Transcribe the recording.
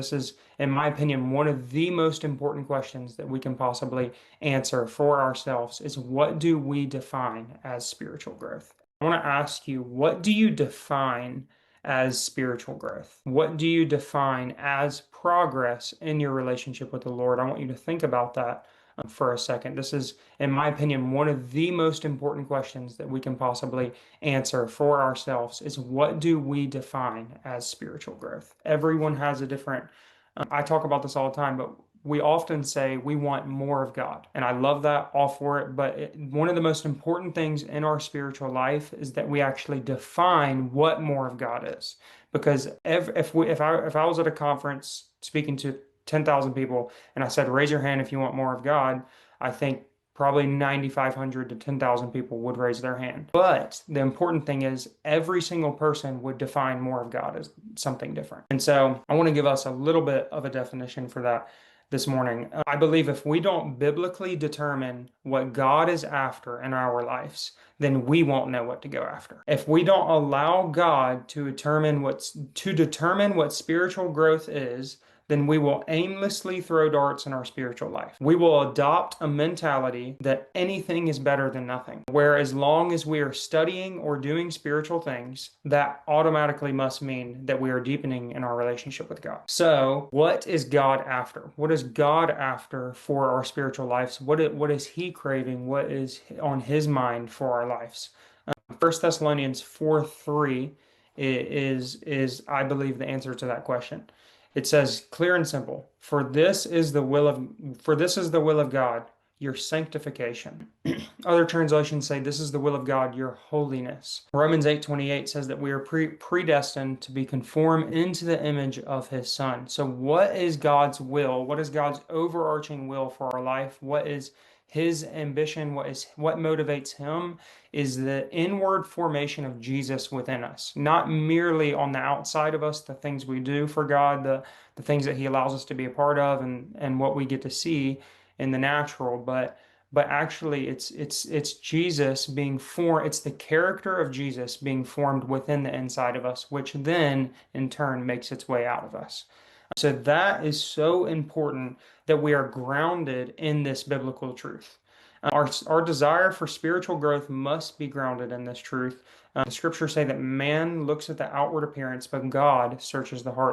This is, in my opinion, one of the most important questions that we can possibly answer for ourselves is what do we define as spiritual growth? I want to ask you, what do you define as spiritual growth? What do you define as progress in your relationship with the Lord? I want you to think about that for a second. This is, in my opinion, one of the most important questions that we can possibly answer for ourselves is what do we define as spiritual growth? Everyone has a different, I talk about this all the time, but we often say we want more of God. And I love that, all for it. But one of the most important things in our spiritual life is that we actually define what more of God is. Because if I was at a conference speaking to 10,000 people and I said, raise your hand if you want more of God, I think probably 9,500 to 10,000 people would raise their hand. But the important thing is every single person would define more of God as something different. And so I want to give us a little bit of a definition for that this morning. I believe if we don't biblically determine what God is after in our lives, then we won't know what to go after. If we don't allow God to determine what spiritual growth is, then we will aimlessly throw darts in our spiritual life. We will adopt a mentality that anything is better than nothing, where as long as we are studying or doing spiritual things, that automatically must mean that we are deepening in our relationship with God. So, what is God after? What is God after for our spiritual lives? What is He craving? What is on His mind for our lives? 1 Thessalonians 4:3 is I believe the answer to that question. It says clear and simple, for this is the will of God, your sanctification. Other translations say this is the will of God, your holiness. Romans 8:28 says that we are predestined to be conformed into the image of his son. So what is God's will? What is God's overarching will for our life? What is his ambition? What motivates him is the inward formation of Jesus within us, not merely on the outside of us, the things we do for God, the things that he allows us to be a part of and what we get to see in the natural, but actually it's Jesus being formed, it's the character of Jesus being formed within the inside of us, which then in turn makes its way out of us. So that is so important that we are grounded in this biblical truth. Our desire for spiritual growth must be grounded in this truth. The scriptures say that man looks at the outward appearance, but God searches the heart